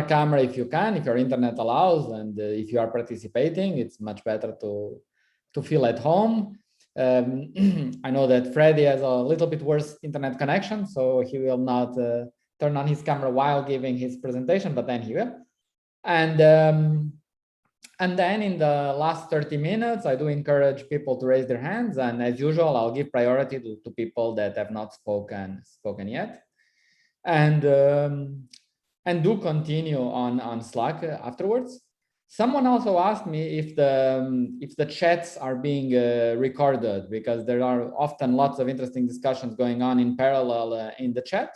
camera if you can, if your internet allows, and if you are participating, it's much better to feel at home. I know that Freddy has a little bit worse internet connection, so he will not turn on his camera while giving his presentation, but then he will. And then in the last 30 minutes, I do encourage people to raise their hands. And as usual, I'll give priority to people that have not spoken yet. And do continue on Slack afterwards. Someone also asked me if the chats are being recorded, because there are often lots of interesting discussions going on in parallel in the chat.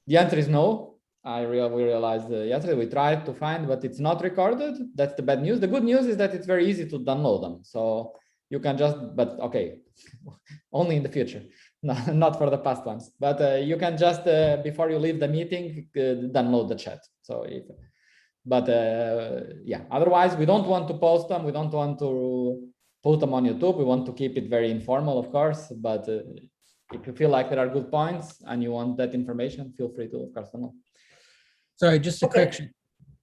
The answer is no. We realized yesterday, we tried to find, but it's not recorded. That's the bad news. The good news is that it's very easy to download them. So you can just, but okay, only in the future, not for the past ones. But you can just, before you leave the meeting, download the chat. So yeah, otherwise we don't want to post them. We don't want to put them on YouTube. We want to keep it very informal, of course, but if you feel like there are good points and you want that information, feel free to, of course, download. Sorry, just a correction.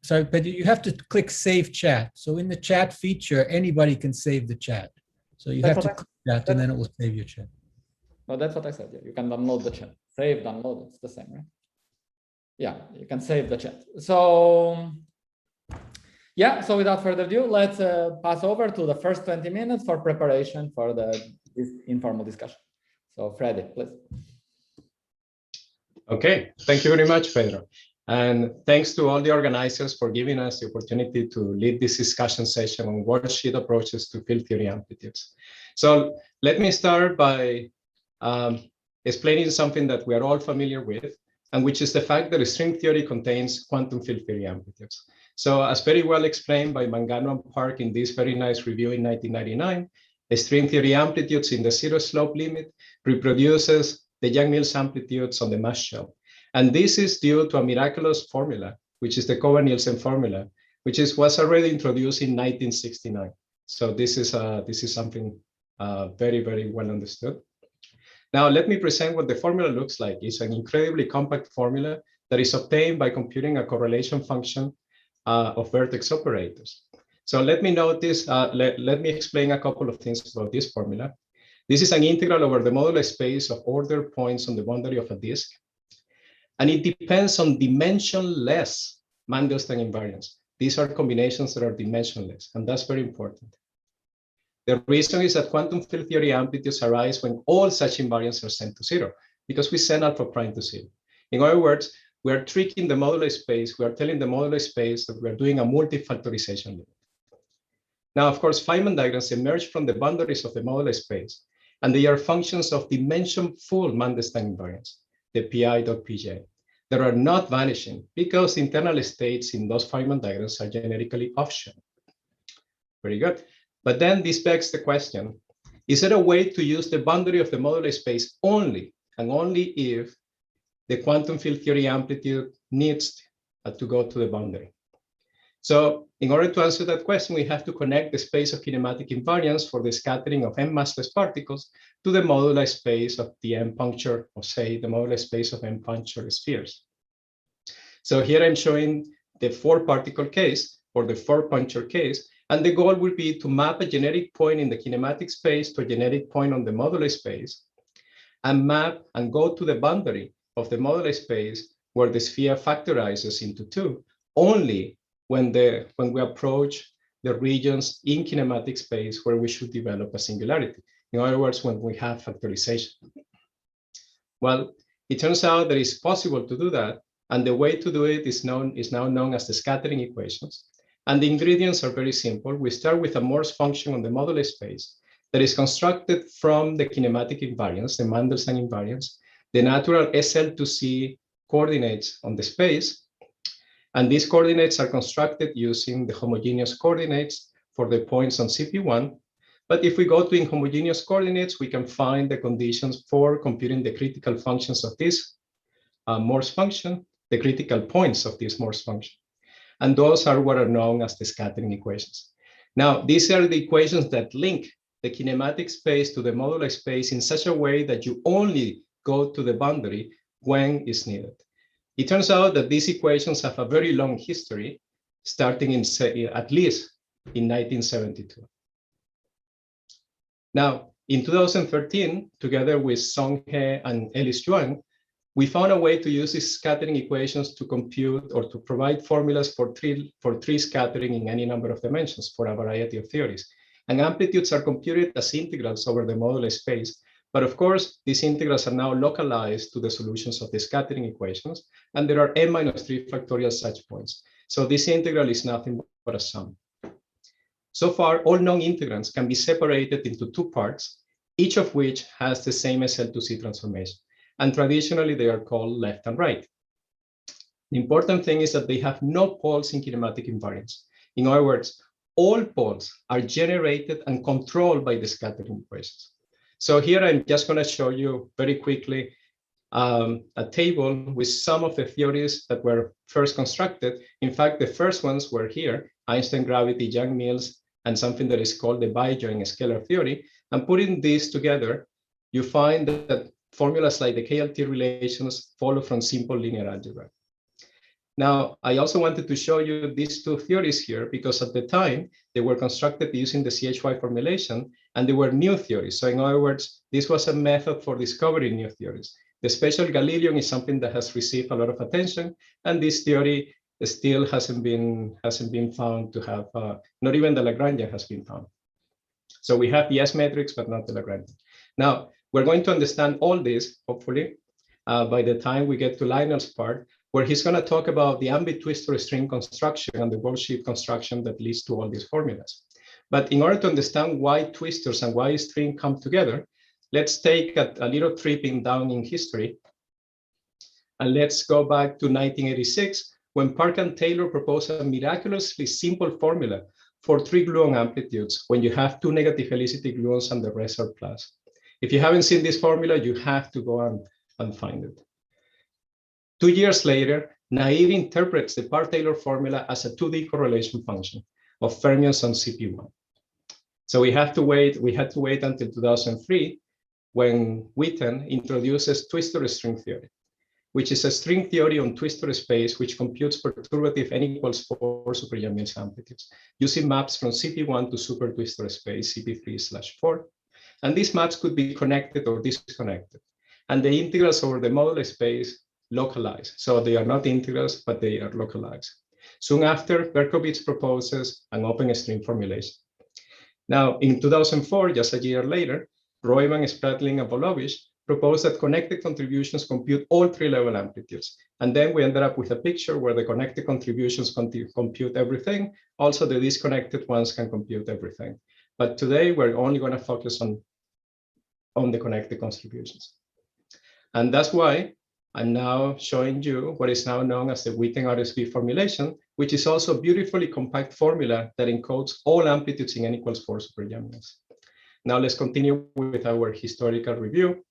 Sorry, but you have to click Save Chat. So in the chat feature, anybody can save the chat. So you have to click that, and then it will save your chat. No, that's what I said. Yeah, you can download the chat. Save, download, it's the same, right? Yeah, you can save the chat. So yeah, so without further ado, let's pass over to the first 20 minutes for preparation for this informal discussion. So Freddy, please. Okay, thank you very much, Pedro. And thanks to all the organizers for giving us the opportunity to lead this discussion session on worldsheet approaches to field theory amplitudes. So let me start by explaining something that we are all familiar with, and which is the fact that string theory contains quantum field theory amplitudes. So as very well explained by Mangano and Park in this very nice review in 1999, string theory amplitudes in the zero slope limit reproduces the Yang-Mills amplitudes on the mass shell. And this is due to a miraculous formula, which is the Covanilson Formula, which was already introduced in 1969. So this is something very, very well understood. Now, let me present what the formula looks like. It's an incredibly compact formula that is obtained by computing a correlation function of vertex operators. So let me notice, let me explain a couple of things about this formula. This is an integral over the modular space of ordered points on the boundary of a disk. And it depends on dimensionless Mandelstam invariants. These are combinations that are dimensionless, and that's very important. The reason is that quantum field theory amplitudes arise when all such invariants are sent to zero, because we send alpha prime to zero. In other words, we are tricking the modular space. We are telling the modular space that we are doing a multi-factorization limit. Now, of course, Feynman diagrams emerge from the boundaries of the modular space, and they are functions of dimension-full Mandelstam invariants, the pi.pj, that are not vanishing because internal states in those Feynman diagrams are generically optional. Very good. But then this begs the question, is there a way to use the boundary of the modular space only, and only if the quantum field theory amplitude needs to go to the boundary? So in order to answer that question, we have to connect the space of kinematic invariance for the scattering of m massless particles to the modular space of the m puncture, or say the modular space of m puncture spheres. So here I'm showing the 4-particle case, or the 4-puncture case, and the goal will be to map a generic point in the kinematic space to a generic point on the modular space, and map and go to the boundary of the modular space where the sphere factorizes into 2 only when we approach the regions in kinematic space where we should develop a singularity. In other words, when we have factorization. Well, it turns out that it's possible to do that, and the way to do it is now known as the scattering equations. And the ingredients are very simple. We start with a Morse function on the modular space that is constructed from the kinematic invariance, the Mandelstam invariance, the natural SL2C coordinates on the space. And these coordinates are constructed using the homogeneous coordinates for the points on CP1. But if we go to inhomogeneous coordinates, we can find the conditions for computing the critical functions of this Morse function, the critical points of this Morse function. And those are what are known as the scattering equations. Now, these are the equations that link the kinematic space to the modular space in such a way that you only go to the boundary when it's needed. It turns out that these equations have a very long history, starting in at least in 1972. Now, in 2013, together with Song He and Ellis Yuan, we found a way to use these scattering equations to compute or to provide formulas for tree scattering in any number of dimensions for a variety of theories. And amplitudes are computed as integrals over the modular space. But of course, these integrals are now localized to the solutions of the scattering equations. And there are n-3 factorial such points. So this integral is nothing but a sum. So far, all known integrands can be separated into two parts, each of which has the same SL2C transformation. And traditionally, they are called left and right. The important thing is that they have no poles in kinematic invariance. In other words, all poles are generated and controlled by the scattering equations. So here I'm just going to show you very quickly a table with some of the theories that were first constructed. In fact, the first ones were here, Einstein gravity, Young-Mills, and something that is called the bijoint scalar theory. And putting these together, you find that formulas like the KLT relations follow from simple linear algebra. Now, I also wanted to show you these two theories here because at the time they were constructed using the CHY formulation and they were new theories. So in other words, this was a method for discovering new theories. The special Galilean is something that has received a lot of attention, and this theory still hasn't been found to have, not even the Lagrangian has been found. So we have the S matrix, but not the Lagrangian. Now, we're going to understand all this, hopefully, by the time we get to Lionel's part, where he's going to talk about the Ambi twistor string construction and the Worldsheet construction that leads to all these formulas. But in order to understand why twistors and why string come together, let's take a little tripping down in history. And let's go back to 1986, when Park and Taylor proposed a miraculously simple formula for three gluon amplitudes when you have two negative helicity gluons and the rest are plus. If you haven't seen this formula, you have to go and find it. 2 years later, Naive interprets the Park-Taylor formula as a 2D correlation function of fermions on CP1. So we had to wait until 2003 when Witten introduces twistor string theory, which is a string theory on twistor space which computes perturbative n equals 4 super Young-Mills amplitudes using maps from CP1 to super twistor space CP3/4. And these maps could be connected or disconnected. And the integrals over the modular space localized. So they are not integrals, but they are localized. Soon after, Berkovits proposes an open string formulation. Now, in 2004, just a year later, Royman, Spratling, and Volovich proposed that connected contributions compute all three-level amplitudes. And then we ended up with a picture where the connected contributions compute everything. Also, the disconnected ones can compute everything. But today, we're only going to focus on the connected contributions. And that's why I'm now showing you what is now known as the Witten RSV formulation, which is also a beautifully compact formula that encodes all amplitudes in n equals 4 super Young-Mills. Now let's continue with our historical review.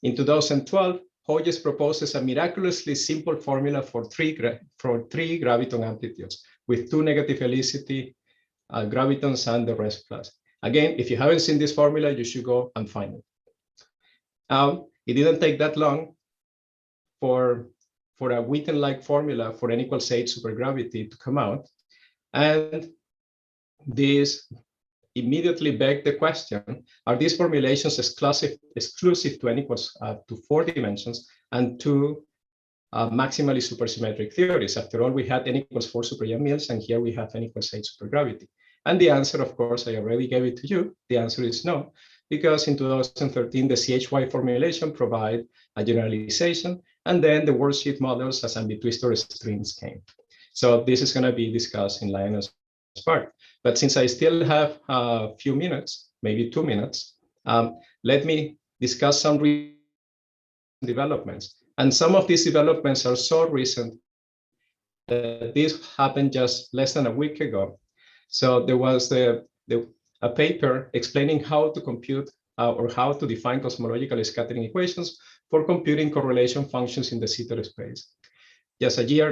In 2012, Hoyes proposes a miraculously simple formula for three graviton amplitudes with two negative helicity gravitons and the rest plus. Again, if you haven't seen this formula, you should go and find it. It didn't take that long for a Witten-like formula for n equals 8 supergravity to come out. And this immediately begged the question, are these formulations exclusive to n equals to 4 dimensions and to maximally supersymmetric theories? After all, we had n equals 4 super Young-Mills, and here we have n equals 8 supergravity. And the answer, of course, I already gave it to you. The answer is no, because in 2013, the CHY formulation provided a generalization, and then the worldsheet models as Ambi twistor strings came. So this is going to be discussed in Lionel's part. But since I still have a few minutes, maybe 2 minutes, let me discuss some developments. And some of these developments are so recent that this happened just less than a week ago. So there was a paper explaining how to compute or how to define cosmological scattering equations for computing correlation functions in the Sitter space. Just a year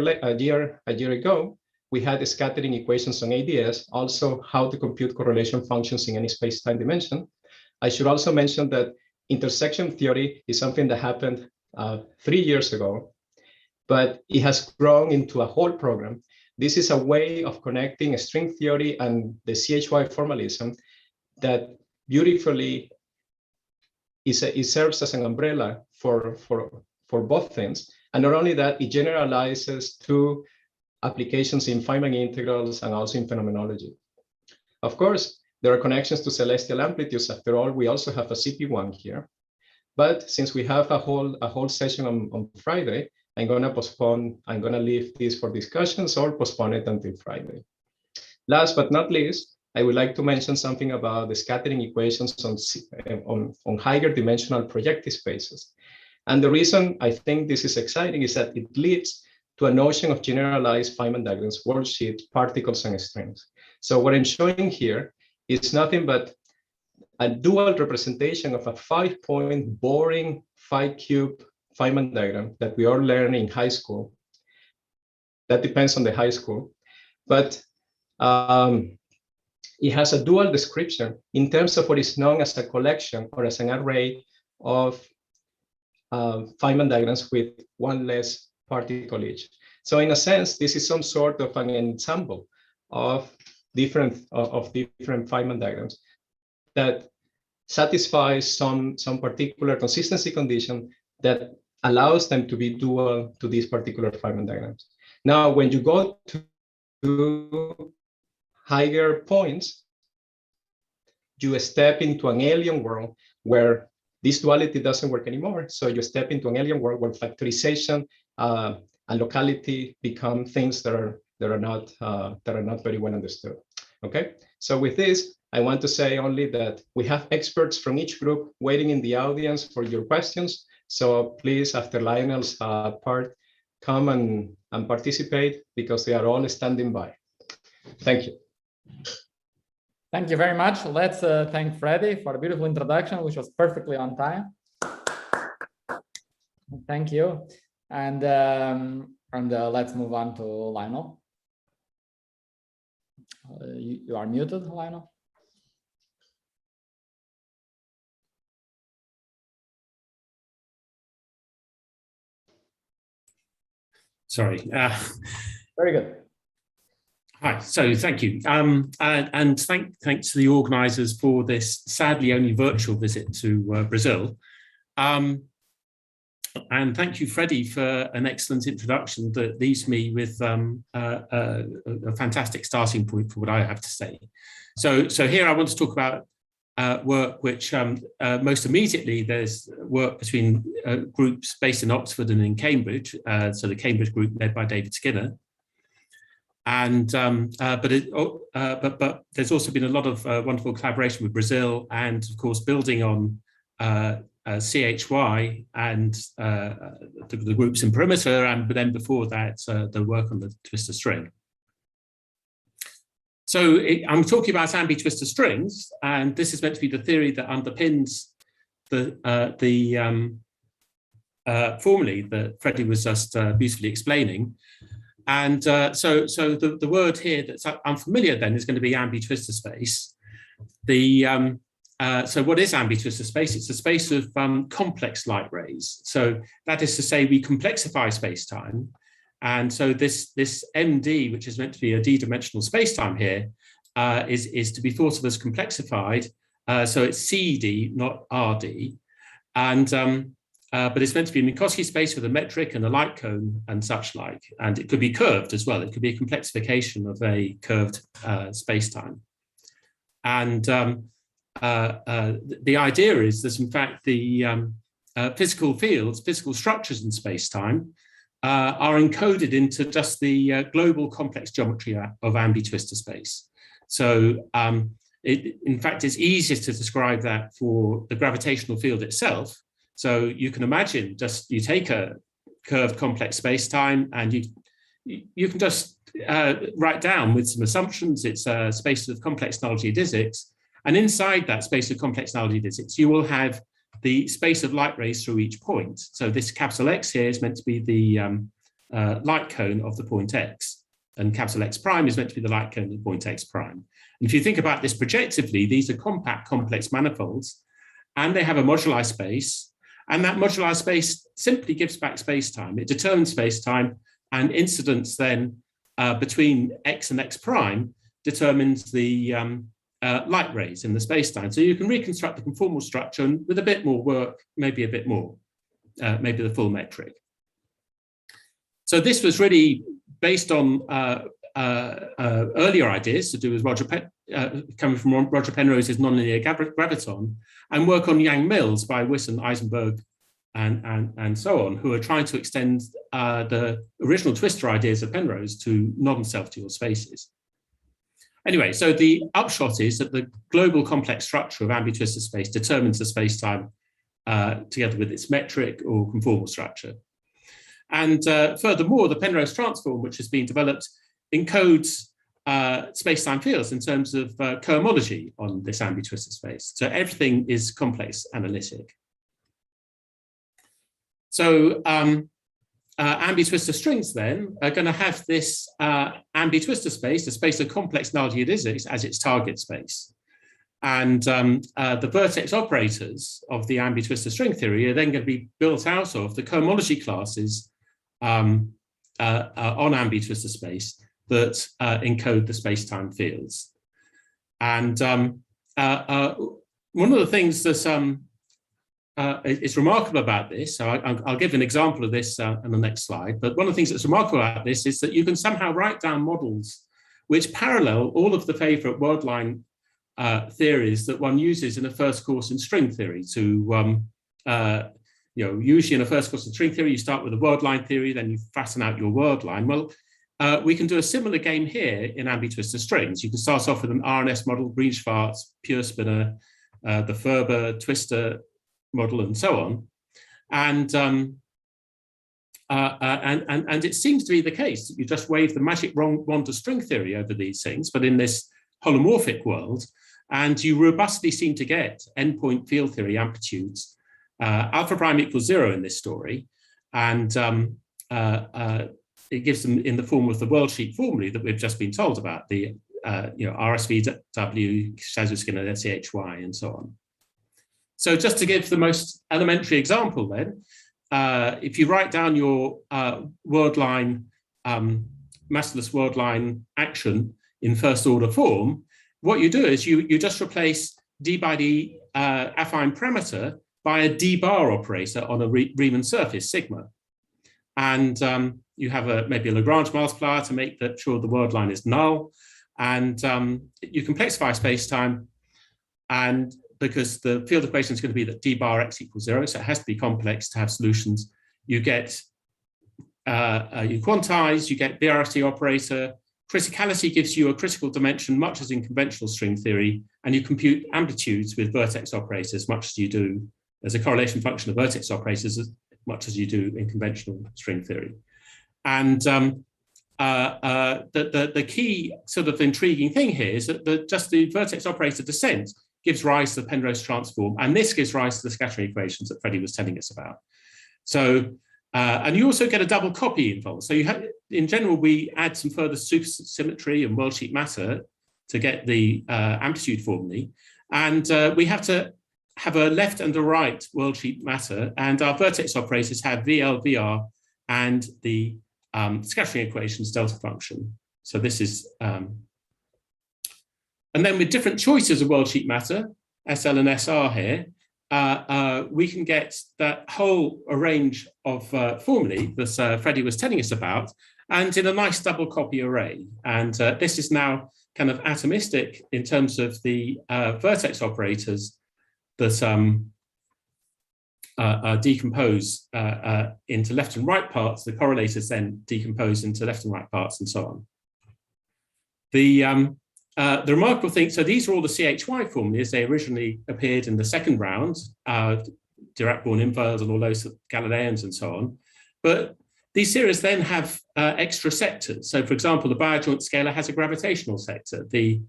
ago, we had scattering equations on ADS, also how to compute correlation functions in any space-time dimension. I should also mention that intersection theory is something that happened 3 years ago. but it has grown into a whole program. This is a way of connecting string theory and the CHY formalism that beautifully it serves as an umbrella for both things. And not only that, it generalizes to applications in Feynman integrals and also in phenomenology. Of course, there are connections to celestial amplitudes. After all, we also have a CP1 here. But since we have a whole session on Friday, I'm going to leave this for discussions or postpone it until Friday. Last but not least, I would like to mention something about the scattering equations on higher dimensional projective spaces. And the reason I think this is exciting is that it leads to a notion of generalized Feynman diagrams, worldsheet, particles, and strings. So what I'm showing here is nothing but a dual representation of a 5-point boring 5-cube Feynman diagram that we all learn in high school. That depends on the high school. But it has a dual description in terms of what is known as a collection or as an array of Feynman diagrams with one less particle each. So in a sense, this is some sort of an ensemble of different Feynman diagrams that satisfies some particular consistency condition that allows them to be dual to these particular Feynman diagrams. Now, when you go to higher points, you step into an alien world where this duality doesn't work anymore. So you step into an alien world where factorization and locality become things that are not very well understood. Okay. So with this, I want to say only that we have experts from each group waiting in the audience for your questions. So please, after Lionel's part, come and participate because they are all standing by. Thank you. Thank you very much. Let's thank Freddy for a beautiful introduction, which was perfectly on time. Thank you. And let's move on to Lionel. You are muted, Lionel. Sorry. Very good. Hi, so thank you. And thanks to the organisers for this sadly only virtual visit to Brazil. And thank you, Freddy, for an excellent introduction that leaves me with a fantastic starting point for what I have to say. So here I want to talk about work which most immediately there's work between groups based in Oxford and in Cambridge. So the Cambridge group led by David Skinner. And but there's also been a lot of wonderful collaboration with Brazil, and of course building on CHY and the groups in Perimeter, and then before that the work on the twistor string. So I'm talking about Ambi twistor strings, and this is meant to be the theory that underpins the formulae that Freddy was just beautifully explaining. And so the word here that's unfamiliar then is going to be Ambi twistor space. So what is Ambi twistor space? It's a space of complex light rays. So that is to say we complexify space-time. And so this MD, which is meant to be a d-dimensional space-time here, is to be thought of as complexified. So it's CD, not RD. And but it's meant to be a Minkowski space with a metric and a light cone and such like. And it could be curved as well. It could be a complexification of a curved space-time. And the idea is that, in fact, the physical fields, physical structures in space-time are encoded into just the global complex geometry of Ambi twistor space. So in fact, it's easiest to describe that for the gravitational field itself. So you can imagine just you take a curved complex space-time and you can just write down with some assumptions, it's a space of complex null geodesics. And inside that space of complex null geodesics, you will have the space of light rays through each point. So this capital X here is meant to be the light cone of the point X. And capital X prime is meant to be the light cone of the point X prime. And if you think about this projectively, these are compact complex manifolds, and they have a moduli space. And that moduli space simply gives back space-time. It determines space-time, and incidence then between x and x prime determines the light rays in the space-time. So you can reconstruct the conformal structure, and with a bit more work, maybe a bit more, maybe the full metric. So this was really based on earlier ideas to do with coming from Roger Penrose's nonlinear graviton, and work on Yang-Mills by Wisson, Eisenberg, and so on, who are trying to extend the original twistor ideas of Penrose to non-self-dual spaces. Anyway, so the upshot is that the global complex structure of ambi-twistor space determines the space-time together with its metric or conformal structure. And furthermore, the Penrose transform, which has been developed, encodes space-time fields in terms of cohomology on this ambi-twistor space. So everything is complex analytic. So ambi-twistor strings then are going to have this ambi-twistor space, the space of complex nullity as its target space. And the vertex operators of the ambi-twistor string theory are then going to be built out of the cohomology classes on ambi-twistor space that encode the space-time fields. And one of the things that is remarkable about this, so I'll give an example of this on the next slide, but one of the things that's remarkable about this is that you can somehow write down models which parallel all of the favorite wordline theories that one uses in a first course in string theory to, usually in a first course in string theory, you start with a wordline theory, then you fasten out your wordline. Well, we can do a similar game here in ambi-twistor strings. You can start off with an RNS model, Green-Schwarz, pure spinner, the Ferber twistor model, and so on. And it seems to be the case that you just wave the magic wand of string theory over these things, but in this holomorphic world, and you robustly seem to get endpoint field theory amplitudes. Alpha prime equals 0 in this story, and it gives them in the form of the Worldsheet formulae that we've just been told about, the RSVW, Cachazo-Skinner, SCHY, and so on. So just to give the most elementary example then, if you write down your wordline, massless wordline action in first order form, what you do is you just replace d by the affine parameter by a d bar operator on a Riemann surface, sigma. And you have maybe a Lagrange multiplier to make sure the wordline is null. And you complexify space-time, and because the field equation is going to be that d bar x equals 0, so it has to be complex to have solutions. You get, you quantize, you get BRST operator. Criticality gives you a critical dimension, much as in conventional string theory, and you compute amplitudes with vertex operators, much as you do as a correlation function of vertex operators, as much as you do in conventional string theory. And the key sort of intriguing thing here is that just the vertex operator descent gives rise to the Penrose transform, and this gives rise to the scattering equations that Freddy was telling us about. So, and you also get a double copy involved. So you have, in general, we add some further supersymmetry and worldsheet matter to get the amplitude formulae, and we have to have a left and a right worldsheet matter, and our vertex operators have VL, VR, and the scattering equations delta function. So this is, and then with different choices of worldsheet matter, SL and SR here, we can get that whole range of formulae that Freddy was telling us about, and in a nice double copy array. And this is now kind of atomistic in terms of the vertex operators that decompose into left and right parts. The correlators then decompose into left and right parts, and so on. The remarkable thing, so these are all the CHY formulas. They originally appeared in the second round, Dirac-Born inverse and all those Galileans and so on. But these series then have extra sectors. So for example, the biojoint scalar has a gravitational sector. The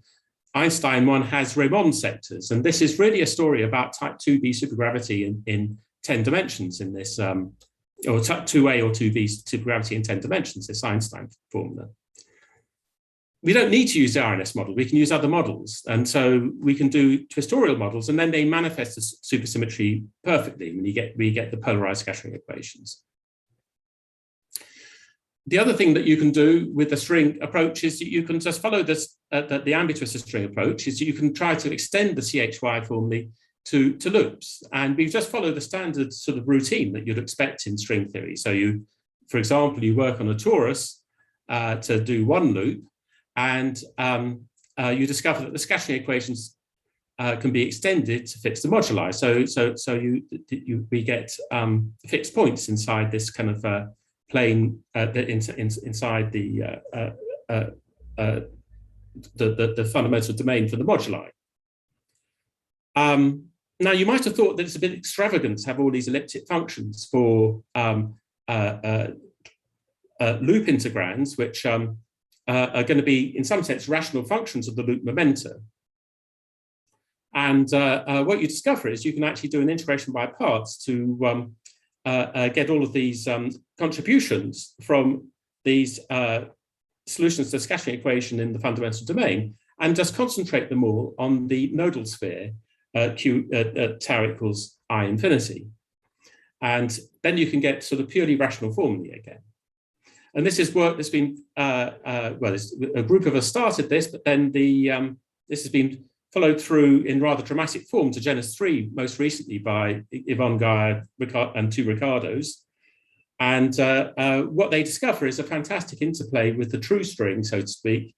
Einstein one has Raymond sectors. And this is really a story about type 2b supergravity in 10 dimensions in this, or type 2a or 2b supergravity in 10 dimensions, this Einstein formula. we don't need to use the RNS model. We can use other models. And so we can do twistorial models, and then they manifest as supersymmetry perfectly when we get the polarized scattering equations. The other thing that you can do with the string approach is that you can just follow this, the ambi-twistor string approach, is you can try to extend the CHY formulae to loops. And we just follow the standard sort of routine that you'd expect in string theory. So you, for example, you work on a torus to do one loop, and you discover that the scattering equations can be extended to fix the moduli. So we get fixed points inside this kind of plane inside the fundamental domain for the moduli. Now, you might have thought that it's a bit extravagant to have all these elliptic functions for loop integrands, which are going to be, in some sense, rational functions of the loop momenta. And what you discover is you can actually do an integration by parts to get all of these contributions from these solutions to the scattering equation in the fundamental domain, and just concentrate them all on the nodal sphere tau equals I infinity. And then you can get sort of purely rational formulae again. And this is work that's been, well, a group of us started this, but then this has been followed through in rather dramatic form to Genus 3, most recently by Yvonne Geyer and two Ricardos. And what they discover is a fantastic interplay with the true string, so to speak,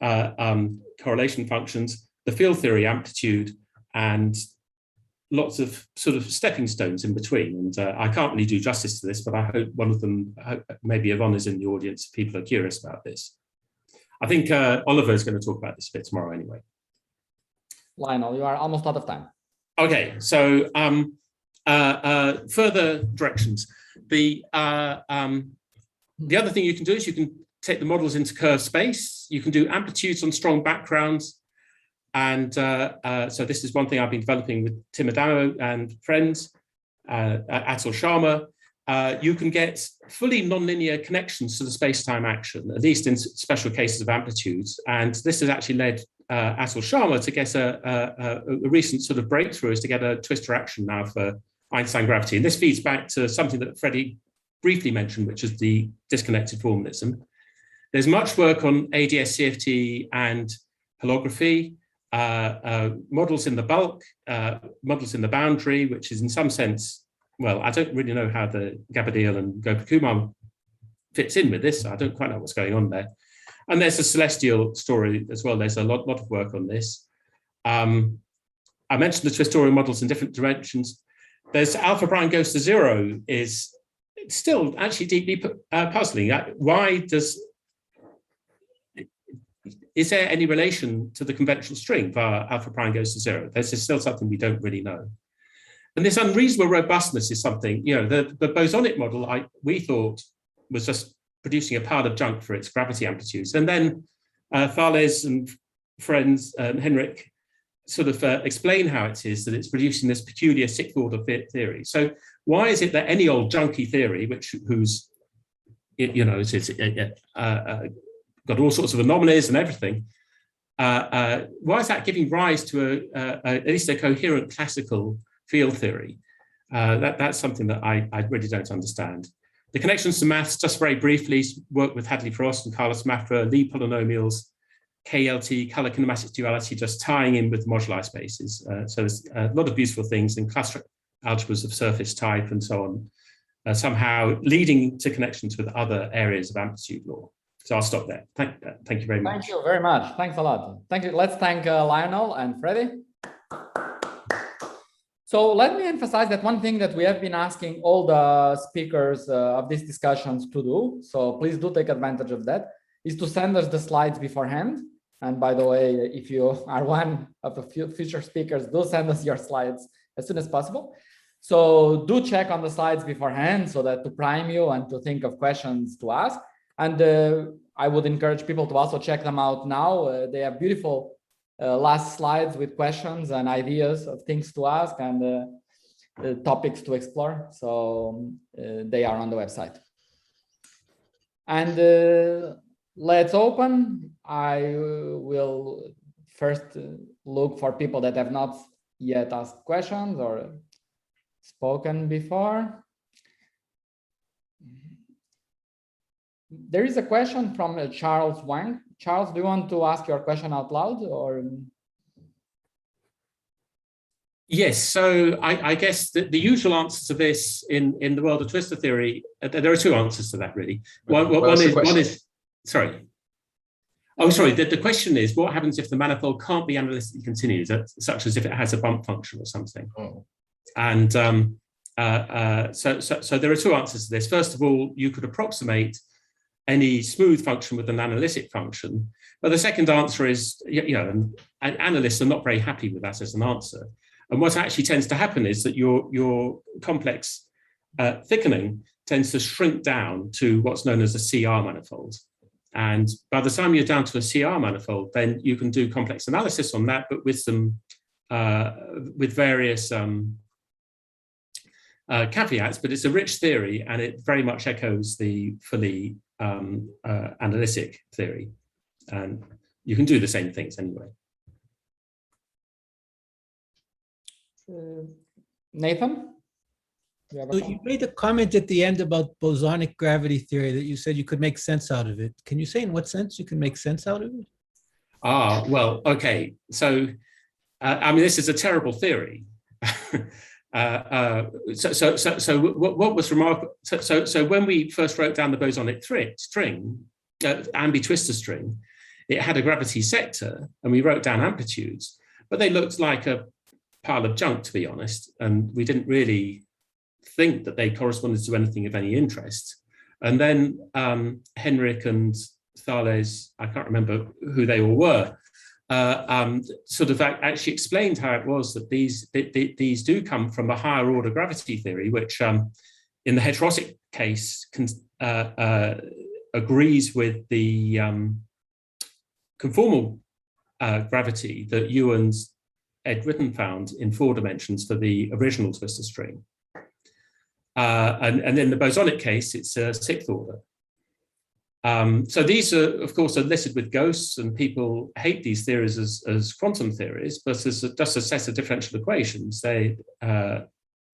correlation functions, the field theory amplitude, and lots of sort of stepping stones in between. And I can't really do justice to this, but I hope one of them, maybe Yvonne is in the audience if people are curious about this. I think Oliver is going to talk about this a bit tomorrow anyway. Lionel, you are almost out of time. Okay, so further directions. The other thing you can do is you can take the models into curved space. You can do amplitudes on strong backgrounds. And so this is one thing I've been developing with Tim Adamo and friends, Atul Sharma. You can get fully nonlinear connections to the space-time action, at least in special cases of amplitudes. And this has actually led Atul Sharma to get a recent sort of breakthrough, is to get a twistor action now for Einstein gravity. And this feeds back to something that Freddy briefly mentioned, which is the disconnected formalism. There's much work on ADS, CFT, and holography. Models in the bulk, models in the boundary, which is in some sense, well, I don't really know how the Gabadil and Gopakumar fits in with this. I don't quite know what's going on there. And there's a celestial story as well. There's a lot of work on this. I mentioned the twistorial models in different dimensions. There's alpha prime goes to 0 is still actually deeply puzzling. Why is there any relation to the conventional string via alpha prime goes to 0? This is still something we don't really know. And this unreasonable robustness is something, you know, the bosonic model we thought was just producing a pile of junk for its gravity amplitudes. And then Thales and friends, Henrik, sort of explain how it is that it's producing this peculiar sixth order theory. So why is it that any old junky theory, whose, you know, it's got all sorts of anomalies and everything, why is that giving rise to at least a coherent classical field theory? That's something that I really don't understand. The connections to maths, just very briefly, work with Hadley Frost and Carlos Mafra, Lie polynomials, KLT, color kinematic duality, just tying in with moduli spaces. So there's a lot of beautiful things in cluster algebras of surface type and so on, somehow leading to connections with other areas of amplitude law. So I'll stop there. Thank you very much. Thank you very much. Thanks a lot. Thank you. Let's thank Lionel and Freddy. So let me emphasize that one thing that we have been asking all the speakers of these discussions to do, so please do take advantage of that, is to send us the slides beforehand. And by the way, if you are one of the future speakers, do send us your slides as soon as possible. So do check on the slides beforehand so that to prime you and to think of questions to ask. And I would encourage people to also check them out now. They have beautiful last slides with questions and ideas of things to ask and topics to explore. So they are on the website. And let's open. I will first look for people that have not yet asked questions or spoken before. There is a question from Charles Wang. Charles, do you want to ask your question out loud or? Yes, so I guess the usual answer to this in the world of twistor theory, there are two answers to that really. One is, sorry. Oh, sorry, the question is, what happens if the manifold can't be analytically continued, such as if it has a bump function or something? Oh. And so there are two answers to this. First of all, you could approximate any smooth function with an analytic function. But the second answer is, and analysts are not very happy with that as an answer. And what actually tends to happen is that your complex thickening tends to shrink down to what's known as a CR manifold. And by the time you're down to a CR manifold, then you can do complex analysis on that, but with some with various caveats. But it's a rich theory, and it very much echoes the fully analytic theory. And you can do the same things anyway. Nathan? So you made a comment at the end about bosonic gravity theory that you said you could make sense out of it. Can you say in what sense you can make sense out of it? Ah, well, okay. So, I mean, this is a terrible theory. So what was remarkable? So when we first wrote down the bosonic string, Ambi twistor string, it had a gravity sector, and we wrote down amplitudes, but they looked like a pile of junk, to be honest, and we didn't really think that they corresponded to anything of any interest. And then Henrik and Thales, I can't remember who they all were, sort of actually explained how it was that these do come from a higher order gravity theory, which in the heterotic case agrees with the conformal gravity that Ewan's Ed Witten found in 4 dimensions for the original twistor string. And in the bosonic case, it's a 6th order. So these are, of course, are listed with ghosts, and people hate these theories as quantum theories, but as just a set of differential equations, they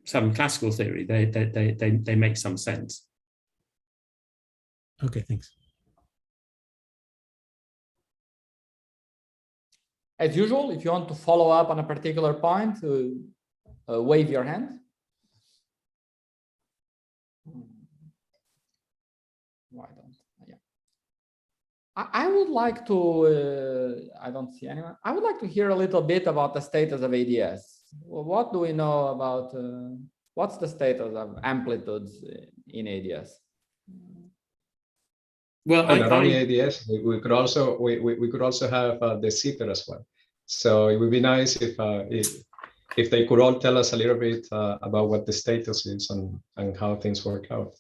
some classical theory, they make some sense. Okay, thanks. As usual, if you want to follow up on a particular point, wave your hand. Why don't? Yeah. I would like to, I don't see anyone. I would like to hear a little bit about the status of ADS. What do we know about, what's the status of amplitudes in ADS? Well, not only ADS, we could also have the CITER as well. So it would be nice if they could all tell us a little bit about what the status is and how things work out.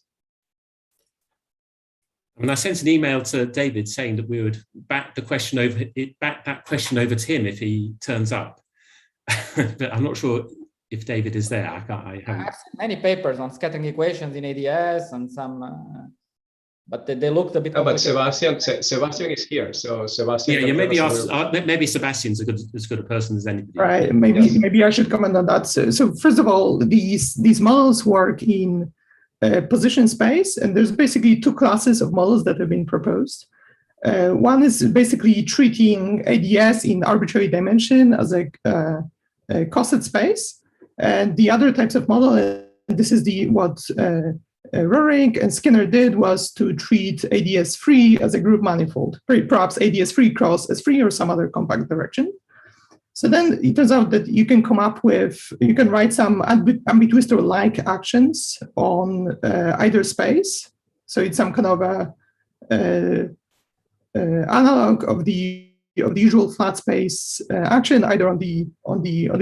I mean, I sent an email to David saying that we would back that question over to him if he turns up. But I'm not sure if David is there. I've seen many papers on scattering equations in ADS and some. But they looked a bit. No, but Sebastian is here, so Sebastian. Yeah, maybe Sebastian's as good a person as anybody. Right. Maybe I should comment on that. So first of all, these models work in position space, and there's basically 2 classes of models that have been proposed. One is basically treating ADS in arbitrary dimension as a cosset space, and the other types of model, and this is what Roering and Skinner did, was to treat ADS3 as a group manifold, perhaps ADS3 cross S3 or some other compact direction. So then it turns out that you can come up with, you can write some ambitwister-like actions on either space. So it's some kind of a analog of the usual flat space action, either on the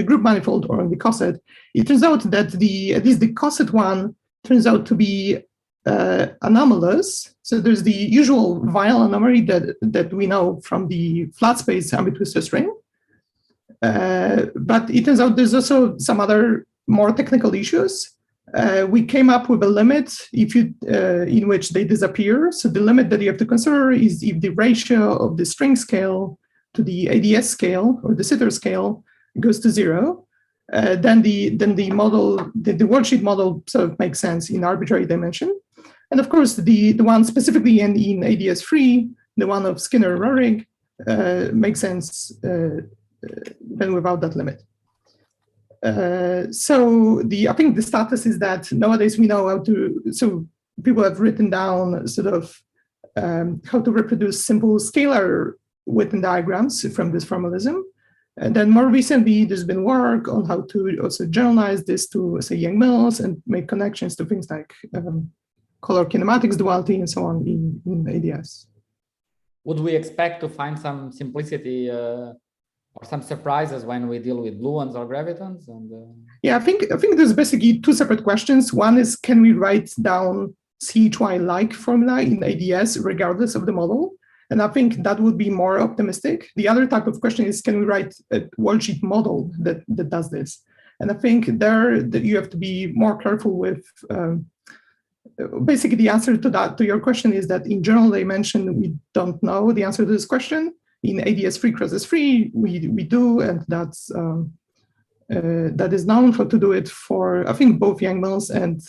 group manifold or on the cosset. It turns out that at least the cosset one turns out to be anomalous. So there's the usual Weyl anomaly that we know from the flat space ambitwister string. But it turns out there's also some other more technical issues. we came up with a limit in which they disappear. So the limit that you have to consider is if the ratio of the string scale to the ADS scale or the sitter scale goes to 0, then the model, the worldsheet model sort of makes sense in arbitrary dimension. And of course, the one specifically in ADS3, the one of Skinner-Rohrig, makes sense then without that limit. So I think the status is that nowadays we know how to, so people have written down sort of how to reproduce simple scalar Witten diagrams from this formalism. And then more recently, there's been work on how to also generalize this to, say, Yang-Mills and make connections to things like color kinematics duality and so on in ADS. Would we expect to find some simplicity or some surprises when we deal with gluons or gravitons? And yeah, I think there's basically two separate questions. One is, can we write down CHY-like formula in ADS regardless of the model? And I think that would be more optimistic. The other type of question is, can we write a worldsheet model that does this? And I think there that you have to be more careful with. Basically, the answer to your question is that in general dimension, we don't know the answer to this question. In ADS3 x S3, we do, and that's that is known how to do it for, I think, both Yang-Mills and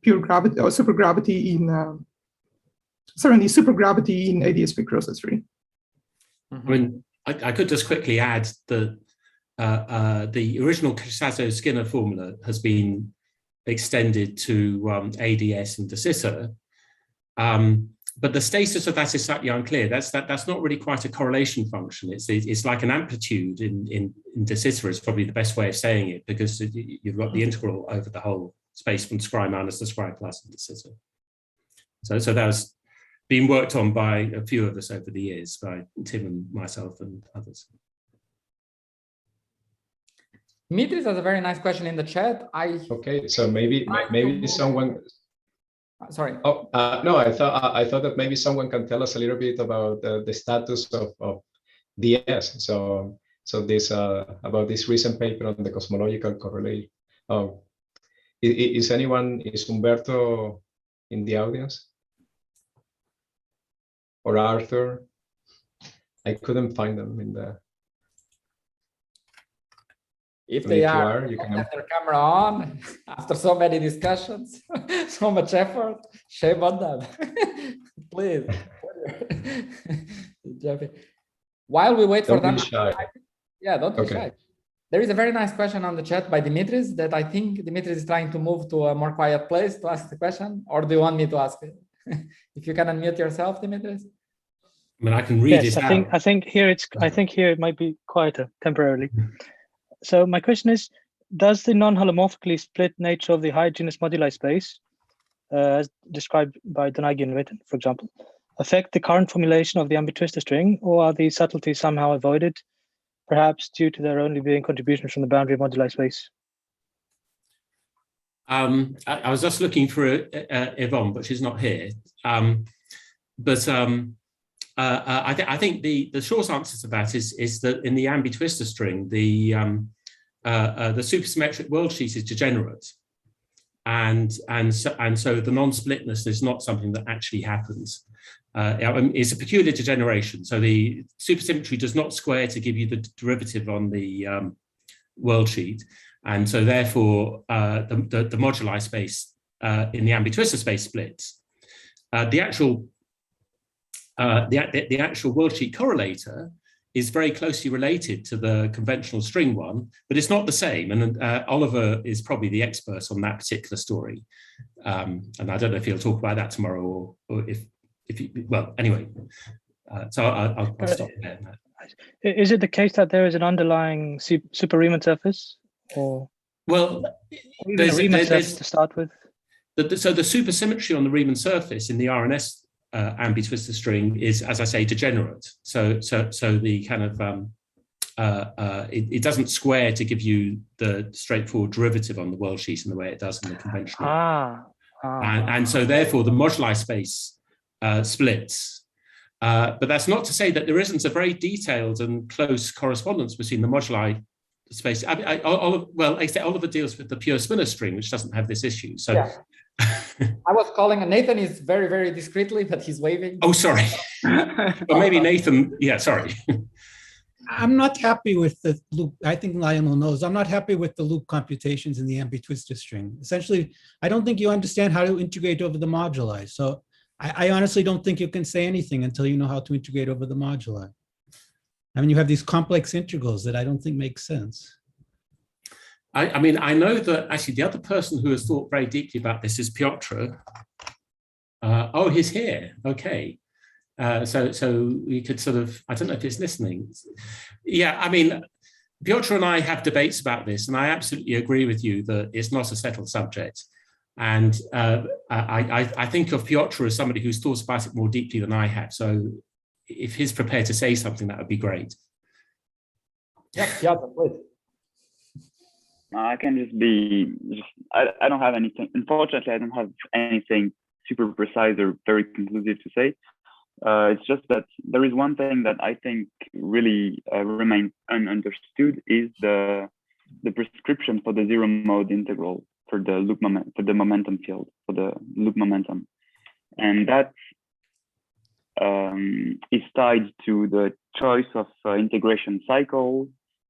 pure gravity or supergravity in. Certainly supergravity in ADS3 x S3. I mean, I could just quickly add that the original Cachazo-Skinner formula has been extended to ADS and de Sitter, but the status of that is slightly unclear. That's not really quite a correlation function. It's like an amplitude in de Sitter is probably the best way of saying it, because you've got the integral over the whole space from scry minus to scry plus in de Sitter. So that was been worked on by a few of us over the years, by Tim and myself and others. Dimitris has a very nice question in the chat. Okay, so maybe someone. Sorry. Oh no, I thought that maybe someone can tell us a little bit about the status of DS. So this about this recent paper on the cosmological correlation. Is Humberto in the audience? Or Arthur? I couldn't find them in the. If they are, you can have their camera on after so many discussions, so much effort. Shame on them. Please. While we wait for them. Yeah, don't be shy. There is a very nice question on the chat by Dimitris that I think Dimitris is trying to move to a more quiet place to ask the question, or do you want me to ask it? If you can unmute yourself, Dimitris. I mean, I can read it. Yes, I think here it might be quieter temporarily. So my question is, does the non-holomorphically split nature of the high genus moduli space, as described by Donaghy and Witten, for example, affect the current formulation of the Ambi twistor string, or are these subtleties somehow avoided, perhaps due to there only being contributions from the boundary moduli space? I was just looking for Yvonne, but she's not here. I think the short answer to that is that in the Ambi twistor string, the supersymmetric worldsheet is degenerate, and so the non-splitness is not something that actually happens. It's a peculiar degeneration. So the supersymmetry does not square to give you the derivative on the worldsheet, and so therefore the moduli space in the Ambi twistor space splits. The actual worldsheet correlator is very closely related to the conventional string one, but it's not the same. And Oliver is probably the expert on that particular story. And I don't know if he'll talk about that tomorrow, or if well, anyway. So I'll stop there. Is it the case that there is an underlying super Riemann surface, or there's a Riemann surface to start with? So the supersymmetry on the Riemann surface in the RNS Ambi twistor string is, as I say, degenerate. So the kind of it doesn't square to give you the straightforward derivative on the worldsheet in the way it does in the conventional. And so therefore the moduli space splits. But that's not to say that there isn't a very detailed and close correspondence between the moduli space. Except Oliver deals with the pure spinor string, which doesn't have this issue. So. Yeah. I was calling Nathan is very, very discreetly, but he's waving. Oh, sorry. Or maybe Nathan. Yeah, sorry. I'm not happy with the loop. I think Lionel knows. I'm not happy with the loop computations in the Ambi twistor string. Essentially, I don't think you understand how to integrate over the moduli. So I honestly don't think you can say anything until you know how to integrate over the moduli. I mean, you have these complex integrals that I don't think make sense. I mean, I know that actually the other person who has thought very deeply about this is Piotr. Oh, he's here. Okay. So we could sort of, I don't know if he's listening. Yeah, I mean, Piotr and I have debates about this, and I absolutely agree with you that it's not a settled subject. And I think of Piotr as somebody who's thought about it more deeply than I have. So if he's prepared to say something, that would be great. Yeah, Piotr, please. I can I don't have anything, unfortunately, I don't have anything super precise or very conclusive to say. It's just that there is one thing that I think really remains ununderstood is the prescription for the zero mode integral for the loop momentum field, for the loop momentum. And that is tied to the choice of integration cycle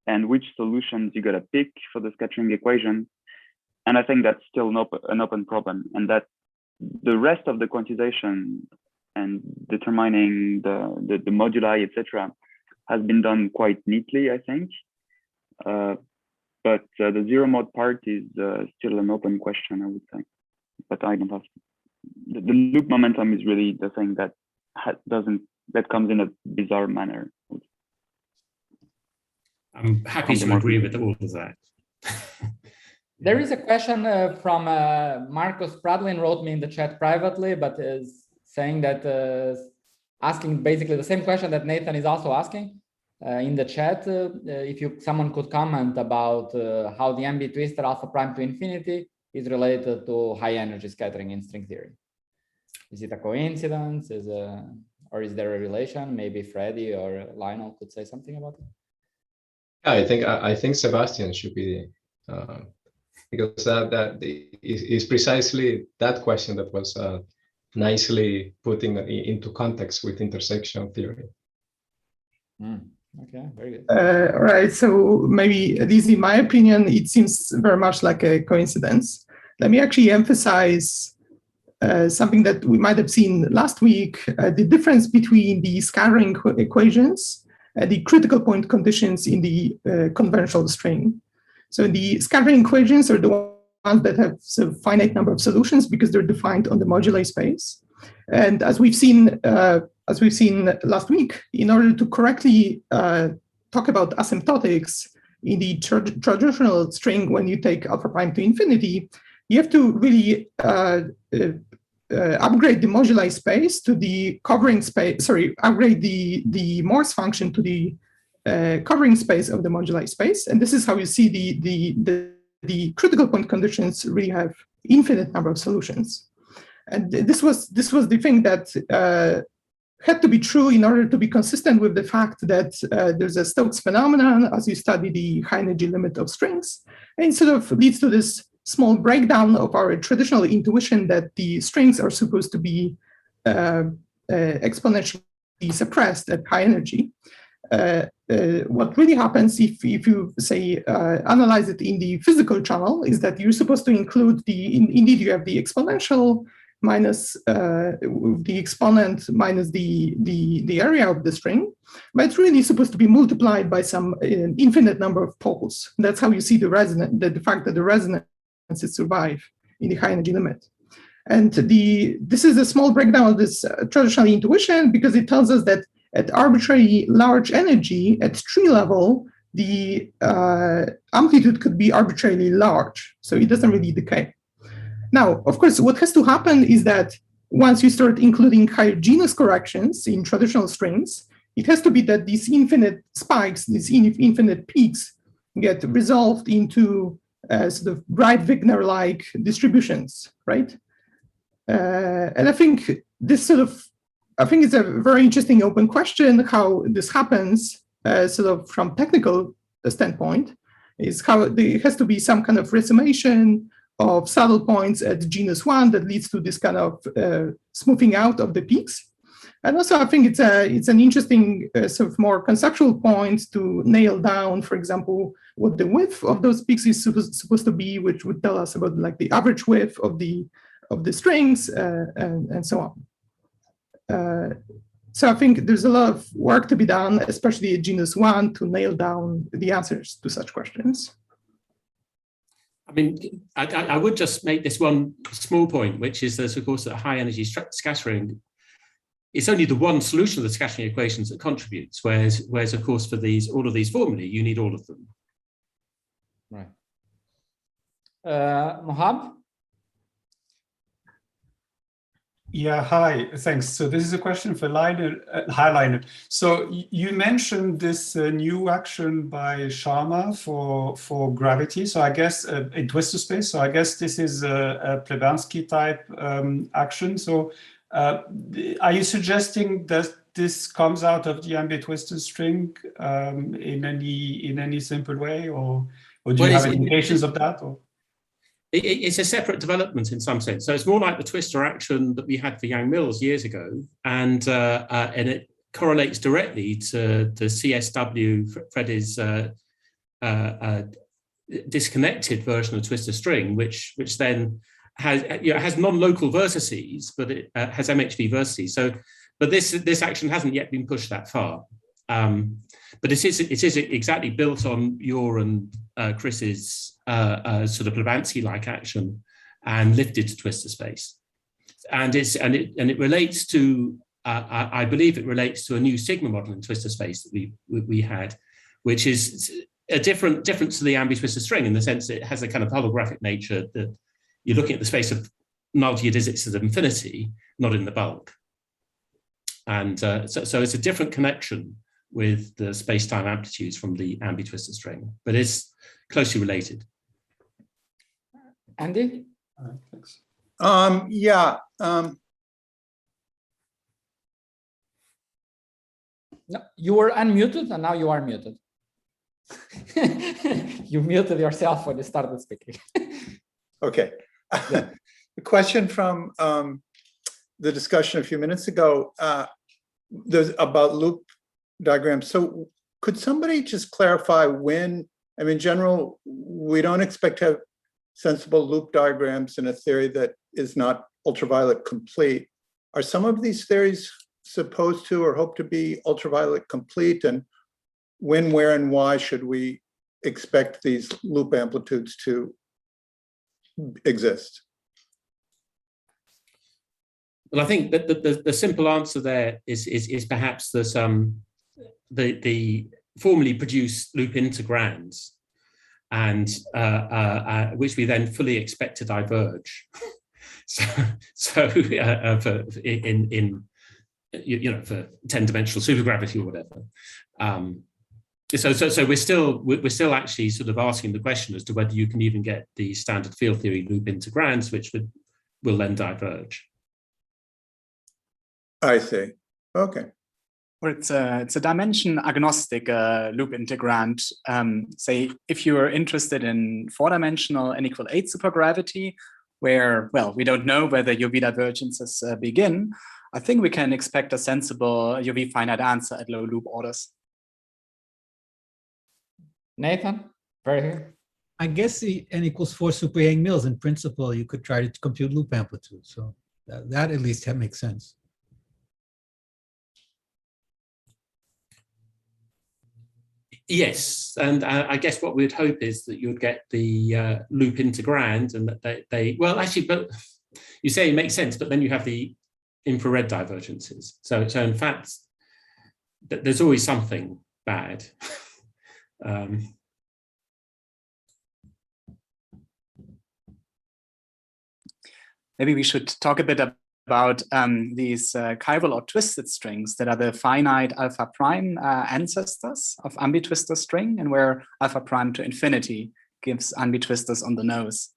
and which solutions you gotta pick for the scattering equation. And I think that's still an open problem, and that the rest of the quantization and determining the moduli, etc., has been done quite neatly, I think. But the zero mode part is still an open question, I would say. But I don't have the loop momentum is really the thing that comes in a bizarre manner. I'm happy to agree with all of that. There is a question from Marcus Pradlin, wrote me in the chat privately, but is saying that asking basically the same question that Nathan is also asking in the chat. If someone could comment about how the Ambi twistor alpha prime to infinity is related to high energy scattering in string theory. Is it a coincidence? Or is there a relation? Maybe Freddy or Lionel could say something about it. I think Sebastian should be because that is precisely that question that was nicely putting into context with intersection theory. Okay, very good. All right, so maybe at least in my opinion, it seems very much like a coincidence. Let me actually emphasize something that we might have seen last week, the difference between the scattering equations and the critical point conditions in the conventional string. So the scattering equations are the ones that have a finite number of solutions because they're defined on the moduli space. And as we've seen last week, in order to correctly talk about asymptotics in the traditional string, when you take alpha prime to infinity, you have to really upgrade the moduli space to the covering space, upgrade the Morse function to the covering space of the moduli space. And this is how you see the critical point conditions really have infinite number of solutions. And this was the thing that had to be true in order to be consistent with the fact that there's a Stokes phenomenon as you study the high energy limit of strings, and it sort of leads to this small breakdown of our traditional intuition that the strings are supposed to be exponentially suppressed at high energy. What really happens if you say analyze it in the physical channel is that you're supposed to include indeed you have the exponential minus the exponent minus the area of the string, but it's really supposed to be multiplied by some infinite number of poles. That's how you see the resonance, the fact that the resonances survive in the high energy limit. And this is a small breakdown of this traditional intuition because it tells us that at arbitrarily large energy, at tree level, the amplitude could be arbitrarily large, so it doesn't really decay. Now, of course, what has to happen is that once you start including higher genus corrections in traditional strings, it has to be that these infinite spikes, these infinite peaks, get resolved into sort of Bright-Wigner-like distributions, right? And I think this it's a very interesting open question how this happens, sort of from technical standpoint. is how there has to be some kind of resummation of saddle points at genus 1 that leads to this kind of smoothing out of the peaks. And also, I think it's an interesting sort of more conceptual point to nail down, for example, what the width of those peaks is supposed to be, which would tell us about like the average width of the strings and so on. So I think there's a lot of work to be done, especially at genus 1, to nail down the answers to such questions. I mean, I would just make this one small point, which is that, of course, that high energy scattering, it's only the one solution of the scattering equations that contributes, whereas of course, for all of these formulae, you need all of them. Right. Mohab? Yeah, hi, thanks. So this is a question for Lionel. Hi, Lionel. So you mentioned this new action by Sharma for gravity. So I guess in twistor space. So I guess this is a Plebanski type action. So are you suggesting that this comes out of the Ambi twistor string in any simple way, or do you have indications of that? Or? It's a separate development in some sense. So it's more like the twister action that we had for Yang-Mills years ago, and it correlates directly to the CSW, Freddy's disconnected version of twistor string, which then has non-local vertices, but it has MHV vertices. So, but this action hasn't yet been pushed that far. But it is exactly built on your and Chris's sort of Blavatsky-like action and lifted to twistor space, and it relates to I believe it relates to a new sigma model in twistor space that we had, which is a different to the Ambi twistor string in the sense that it has a kind of holographic nature that you're looking at the space of null geodesics at infinity, not in the bulk, and so it's a different connection with the space-time amplitudes from the Ambi twistor string, but it's closely related. Andy? Thanks. No, you were unmuted and now you are muted. You muted yourself when you started speaking. Okay. Yeah. The question from the discussion a few minutes ago there's about loop diagrams. So could somebody just clarify when, I mean, in general, we don't expect to have sensible loop diagrams in a theory that is not ultraviolet complete. Are some of these theories supposed to or hope to be ultraviolet complete? And when, where, and why should we expect these loop amplitudes to exist? Well, I think that the simple answer there is perhaps that the formally produced loop integrands, and which we then fully expect to diverge. so for 10-dimensional supergravity or whatever. So we're still actually sort of asking the question as to whether you can even get the standard field theory loop integrands, which will then diverge. I see. Okay. Or it's a dimension agnostic loop integrand. Say if you are interested in 4-dimensional n=8 supergravity, where, well, we don't know whether UV divergences begin, I think we can expect a sensible UV finite answer at low loop orders. Nathan, right here. I guess the n=4 super Yang-Mills, in principle, you could try to compute loop amplitude. So that at least makes sense. Yes, and I guess what we'd hope is that you'd get the loop integrand, and that they well, actually, but you say it makes sense, but then you have the infrared divergences. So in fact, there's always something bad. Maybe we should talk a bit about these chiral or twisted strings that are the finite alpha prime ancestors of Ambi twistor string, and where alpha prime to infinity gives Ambi twistors on the nose.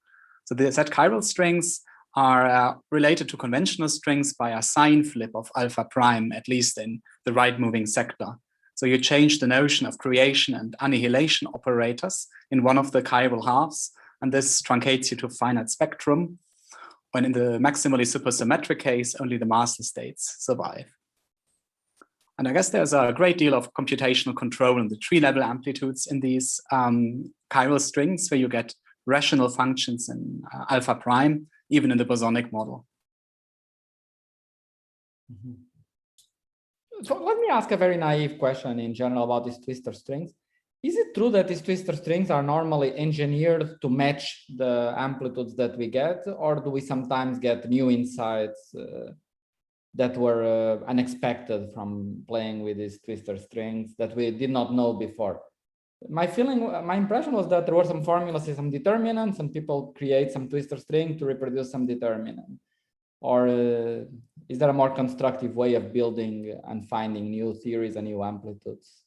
So the Z chiral strings are related to conventional strings by a sign flip of alpha prime, at least in the right moving sector. So you change the notion of creation and annihilation operators in one of the chiral halves, and this truncates you to a finite spectrum. When in the maximally supersymmetric case, only the master states survive. And I guess there's a great deal of computational control in the tree-level amplitudes in these chiral strings, where you get rational functions in alpha prime, even in the bosonic model. So let me ask a very naive question in general about these twister strings. Is it true that these twister strings are normally engineered to match the amplitudes that we get, or do we sometimes get new insights that were unexpected from playing with these twister strings that we did not know before? My impression was that there were some formulas, some determinants, and people create some twister string to reproduce some determinant. Or is there a more constructive way of building and finding new theories and new amplitudes?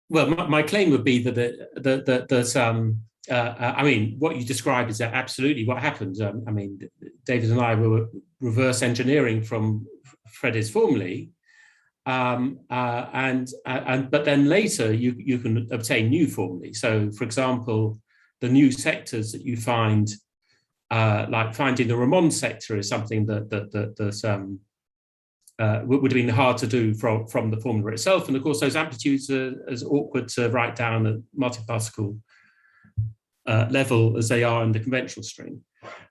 Well, my claim would be that there's I mean, what you describe is absolutely what happened. I mean, David and I were reverse engineering from Freddy's formulae, but then later you can obtain new formulae. So, for example, the new sectors that you find, like finding the Ramond sector, is something that would have been hard to do from the formula itself. And of course, those amplitudes are as awkward to write down at multiparticle level as they are in the conventional string.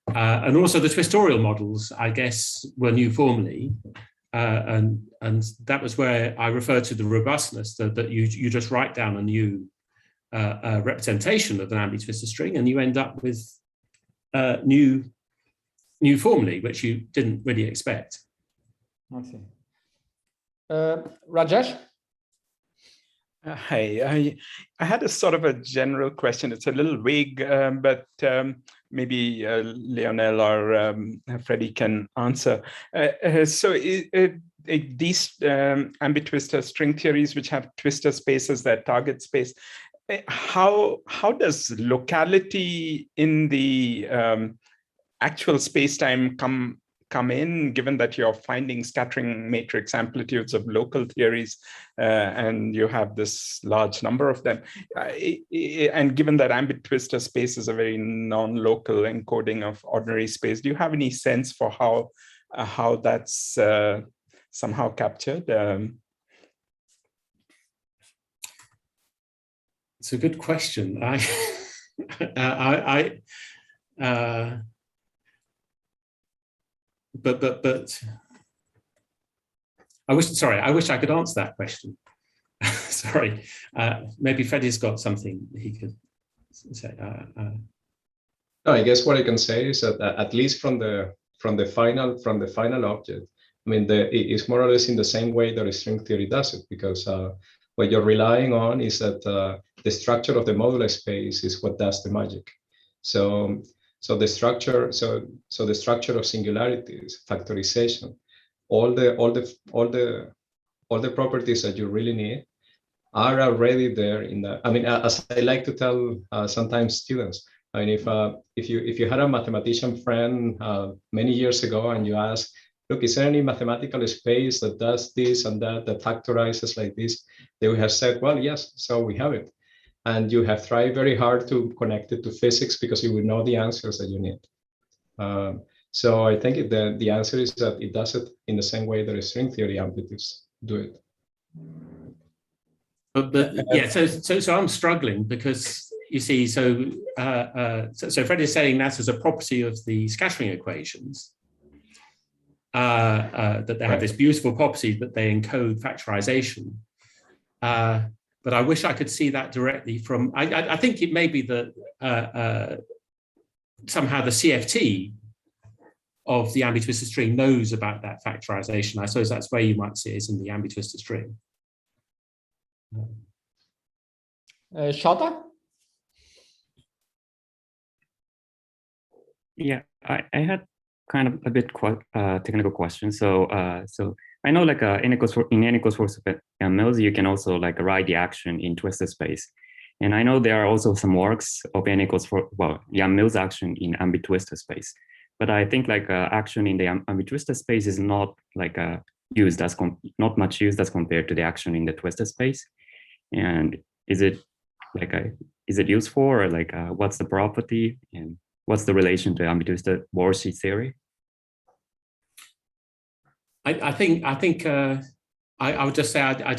And also the twistorial models, I guess, were new formulae. And that was where I referred to the robustness, that you just write down a new representation of an ambi-twistor string, and you end up with new formulae, which you didn't really expect. I see. Rajesh? Hi, I had a sort of a general question. It's a little vague, but maybe Lionel or Freddy can answer. So these ambi-twistor string theories, which have twistor spaces, that target space, how does locality in the actual space-time come in, given that you're finding scattering matrix amplitudes of local theories and you have this large number of them, and given that ambi-twistor space is a very non-local encoding of ordinary space, do you have any sense for how that's somehow captured? It's a good question. But I wish I could answer that question. Sorry, maybe Freddy's got something he could say. No, I guess what I can say is that at least from the final object, I mean, it's more or less in the same way that a string theory does it, because what you're relying on is that the structure of the modular space is what does the magic. So the structure, the structure of singularities, factorization, all the properties that you really need are already there in the. I mean, as I like to tell sometimes students, I mean, if you had a mathematician friend many years ago and you ask, look, is there any mathematical space that does this and that factorizes like this? They would have said, well, yes, so we have it. And you have tried very hard to connect it to physics because you would know the answers that you need. So I think the answer is that it does it in the same way that a string theory amplitudes do it. But yeah, so I'm struggling because you see, so Fred is saying that as a property of the scattering equations, that they have this beautiful property that they encode factorization. But I wish I could see that directly from, I think it may be that somehow the CFT of the ambi-twistor string knows about that factorization. I suppose that's where you might see it in the ambi-twistor string. Shota? Yeah, I had kind of a bit technical question. So I know like in N equals 4 mills, you can also like write the action in twistor space. And I know there are also some works of N equals 4, well, Mills action in ambi-twistor space. But I think like action in the ambi-twistor space is not like used as not much used as compared to the action in the twisted space. And is it like is it useful, or like what's the property, and what's the relation to ambitwisted worldsheet theory? I think I would just say I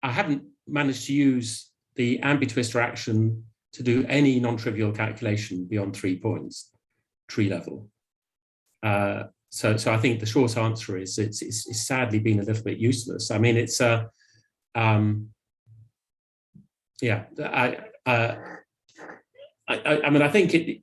haven't managed to use the ambitwister action to do any non-trivial calculation beyond 3 points, tree level. So I think the short answer is it's sadly been a little bit useless. I mean, it's yeah. I mean, I think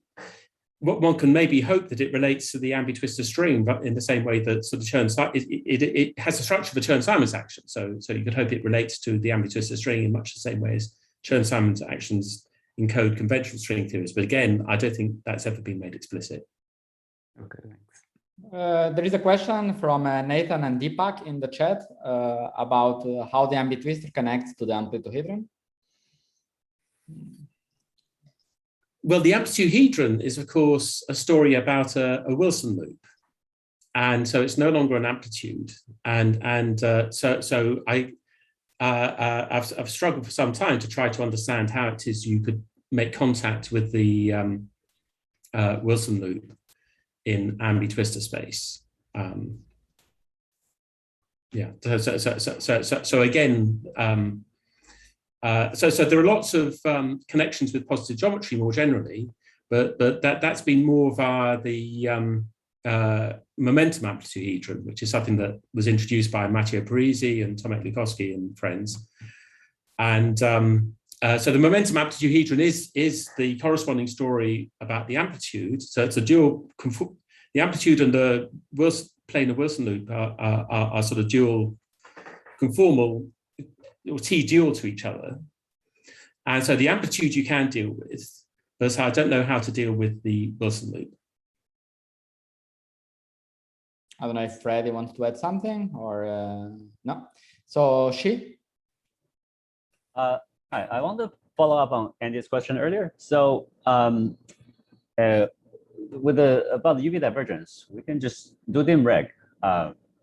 one can maybe hope that it relates to the ambitwister string, but in the same way that sort of it has the structure of a Chern-Simons action. So you could hope it relates to the ambitwister string in much the same way as Chern-Simons actions encode conventional string theories. But again, I don't think that's ever been made explicit. Okay, thanks. There is a question from Nathan and Deepak in the chat about how the ambitwister connects to the amplituhedron. Well, the amplituhedron is, of course, a story about a Wilson loop, and so it's no longer an amplitude. So I've struggled for some time to try to understand how it is you could make contact with the Wilson loop in ambitwister space. Yeah. So again. So there are lots of connections with positive geometry more generally, but that's been more via the momentum amplituhedron, which is something that was introduced by Matteo Parisi and Tomek Lukowski and friends. And so the momentum amplituhedron is the corresponding story about the amplitude. So it's a dual. The amplitude and the planar Wilson loop are sort of dual conformal, or T-dual to each other. And so the amplitude you can deal with, but I don't know how to deal with the Wilson loop. I don't know if Freddy wants to add something or no. So Hi, I want to follow up on Andy's question earlier. So about the UV divergence, we can just do dim reg.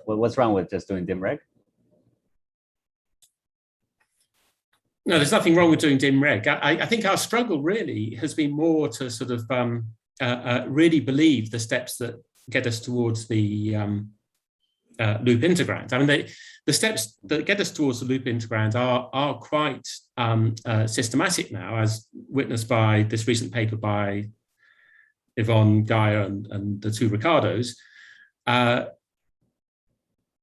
What's wrong with just doing dim reg? No, there's nothing wrong with doing dim reg. I think our struggle really has been more to sort of really believe the steps that get us towards the loop integrand. I mean, the steps that get us towards the loop integrand are quite systematic now, as witnessed by this recent paper by Yvonne Geyer and the two Ricardos. And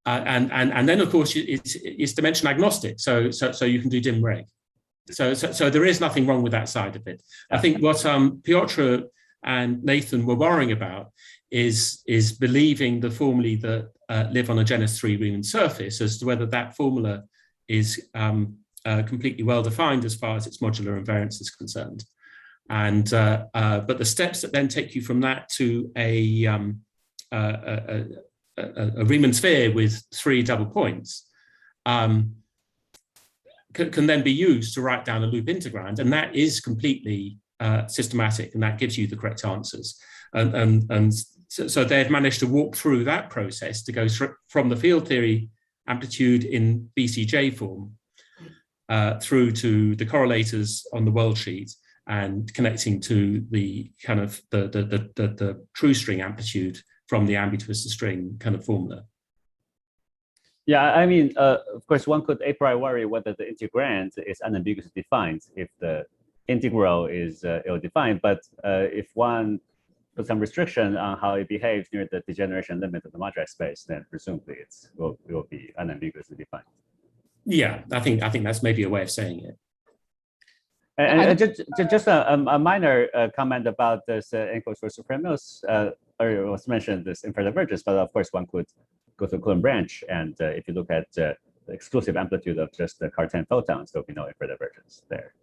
then, of course, it's dimension agnostic, so you can do dim reg. So there is nothing wrong with that side of it. I think what Piotr and Nathan were worrying about is believing the formulae that live on a genus 3 Riemann surface as to whether that formula is completely well defined as far as its modular invariance is concerned. And but the steps that then take you from that to a Riemann sphere with 3 double points can then be used to write down a loop integrand, and that is completely systematic, and that gives you the correct answers. And so they've managed to walk through that process to go from the field theory amplitude in BCJ form through to the correlators on the worldsheet and connecting to the kind of the true string amplitude from the ambitwister string kind of formula. Yeah, I mean, of course, one could a priori whether the integrand is unambiguously defined if the integral is ill-defined, but if one puts some restriction on how it behaves near the degeneration limit of the moduli space, then presumably it will be unambiguously defined. Yeah, I think that's maybe a way of saying it. And just a minor comment about this enclosed for supremos, or it was mentioned this infinite divergence, but of course one could go to a Coulomb branch, and if you look at the exclusive amplitude of just the Cartan photons, there'll be no infinite divergence there.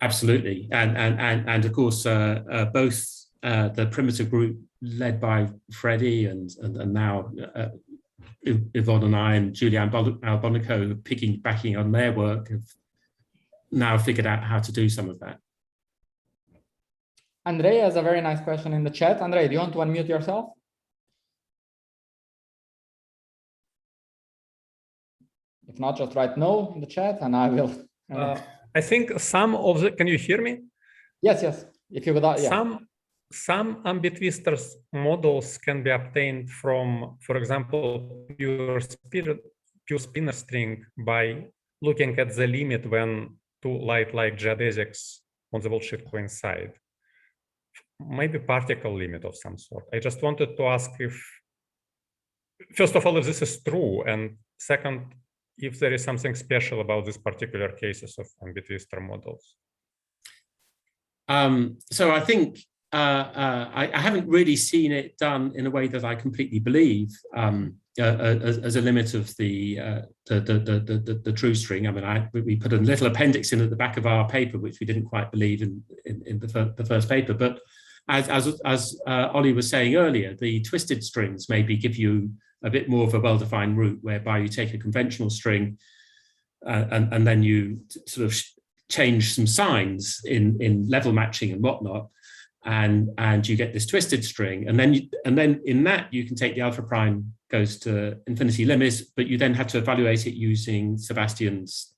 Absolutely, and of course both the primitive group led by Freddy and now Yvonne and I and Julianne Albonico backing on their work have now figured out how to do some of that. Andre has a very nice question in the chat. Andre, do you want to unmute yourself? If not, just write no in the chat and I will. I think some of the, can you hear me? Yes, yes. If you would, yeah. Some ambitwisters models can be obtained from, for example, pure spinor string by looking at the limit when two light-like geodesics on the worldsheet coincide. Maybe particle limit of some sort. I just wanted to ask if, first of all, if this is true, and second, if there is something special about these particular cases of ambitwister models. So I think I haven't really seen it done in a way that I completely believe as a limit of the true string. I mean, we put a little appendix in at the back of our paper, which we didn't quite believe in the first paper. But as Ollie was saying earlier, the twisted strings maybe give you a bit more of a well-defined route, whereby you take a conventional string and then you sort of change some signs in level matching and whatnot, and you get this twisted string, and then in that you can take the alpha prime goes to infinity limits, but you then have to evaluate it using Sebastian's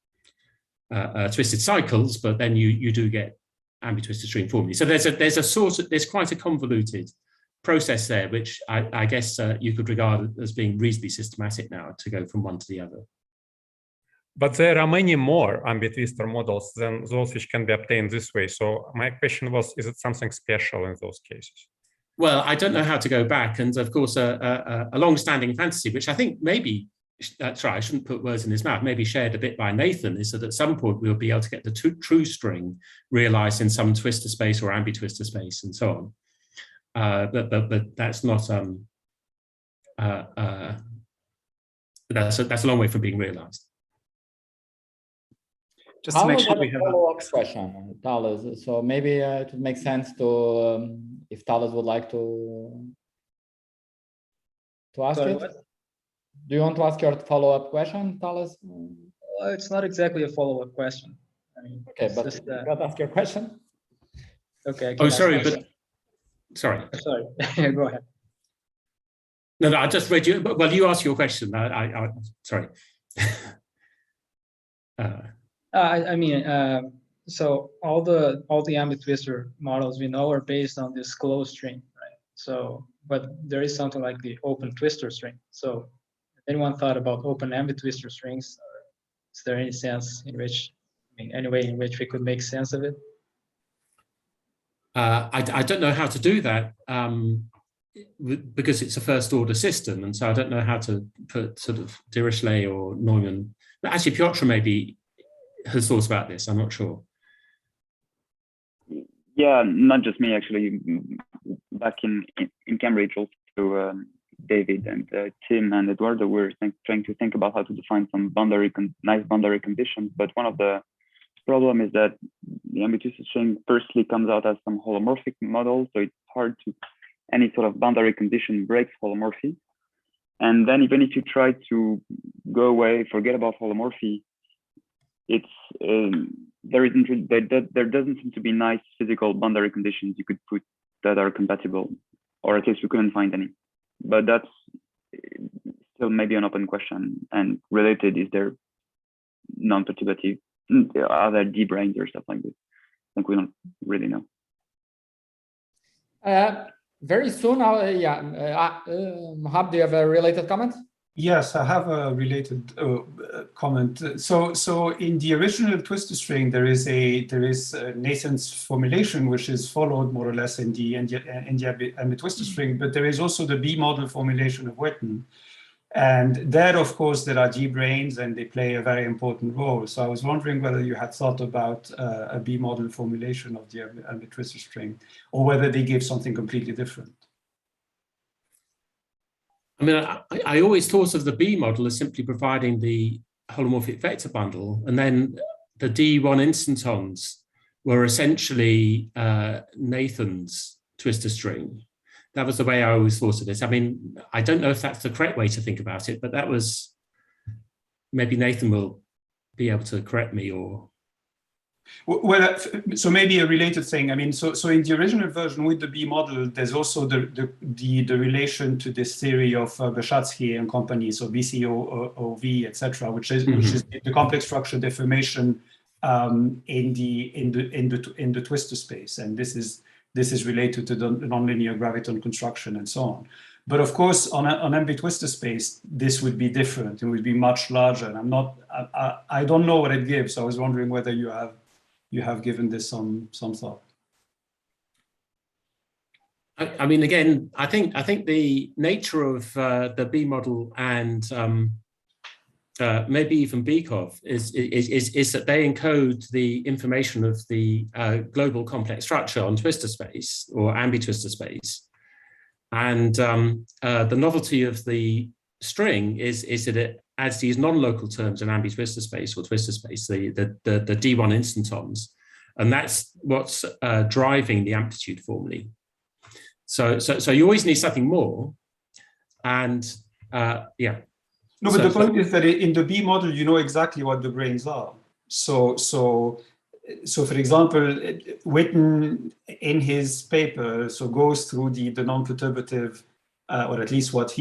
twisted cycles, but then you do get ambi-twisted string formulae. So there's quite a convoluted process there, which I guess you could regard as being reasonably systematic now to go from one to the other. But there are many more ambitwister models than those which can be obtained this way. So my question was, is it something special in those cases? Well, I don't know how to go back. And of course, a long-standing fantasy, which I think maybe, sorry, I shouldn't put words in his mouth, maybe shared a bit by Nathan, is that at some point we'll be able to get the true string realized in some twistor space or ambi-twistor space and so on. But that's not, that's a long way from being realized. Just to make sure we have a follow-up question, Thales. So maybe it would make sense to, if Thales would like to ask it. What? Do you want to ask your follow-up question, Thales? Well, it's not exactly a follow-up question. I mean, okay, but just, you got to ask your question. Okay. Oh, sorry, but sorry. Sorry. Go ahead. No, I just read you. Well, you asked your question. Sorry. I mean, so all the ambitwister models we know are based on this closed string, right? So, but there is something like the open twister string. So, if anyone thought about open ambitwister strings, or is there any sense in which, I mean, any way in which we could make sense of it? I don't know how to do that because it's a first order system, and so I don't know how to put sort of Dirichlet or Neumann. But actually, Piotr maybe has thoughts about this. I'm not sure. Yeah, not just me actually. Back in Cambridge, also David and Tim and Eduardo were trying to think about how to define some nice boundary conditions. But one of the problem is that the ambitwister string firstly comes out as some holomorphic model, so it's hard to any sort of boundary condition breaks holomorphy. And then even if you try to go away, forget about holomorphy, it's there doesn't seem to be nice physical boundary conditions you could put that are compatible, or at least we couldn't find any. But that's still maybe an open question. And related, is there non-perturbative, are there D-branes or stuff like this? I think we don't really know. Very soon, Mahab, do you have a related comment? Yes, I have a related comment. So in the original twistor string, there is Nathan's formulation, which is followed more or less in the ambitwister string, but there is also the B model formulation of Witten. And there, of course, there are D-branes and they play a very important role. So I was wondering whether you had thought about a B model formulation of the ambitwister string, or whether they give something completely different. I mean, I always thought of the B model as simply providing the holomorphic vector bundle, and then the D1 instantons were essentially Nathan's twistor string. That was the way I always thought of it. I mean, I don't know if that's the correct way to think about it, but that was, maybe Nathan will be able to correct me or. Well, so maybe a related thing. I mean, so in the original version with the B model, there's also the relation to this theory of Beshatsky and company, so BCOV, etc., which is the complex structure deformation in the twistor space, and this is related to the nonlinear graviton construction and so on. But of course, on Ambi twistor space, this would be different. It would be much larger. And I don't know what it gives. So I was wondering whether you have given this some thought. I mean, again, I think the nature of the B model and maybe even Bikov is that they encode the information of the global complex structure on twistor space or Ambi twistor space. And the novelty of the string is that it adds these non-local terms in Ambi twistor space or twistor space, the D1 instantons, and that's what's driving the amplitude formulae. So you always need something more, and yeah. No, but the point is that in the B model, you know exactly what the branes are. So for example, Witten in his paper goes through the non-perturbative, or at least what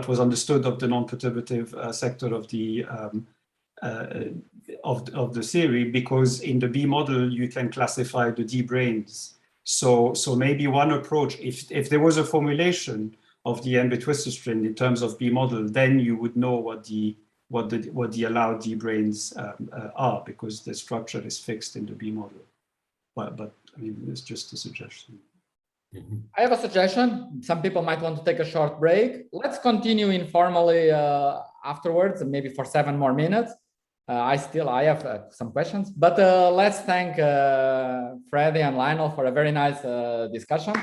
was understood of the non-perturbative sector of the theory, because in the B model you can classify the D branes. So maybe one approach, if there was a formulation of the Ambi twistor string in terms of B model, then you would know what the allowed D branes are, because the structure is fixed in the B model. But I mean, it's just a suggestion. I have a suggestion. Some people might want to take a short break. Let's continue informally afterwards, maybe for 7 more minutes. I have some questions, but let's thank Freddy and Lionel for a very nice discussion.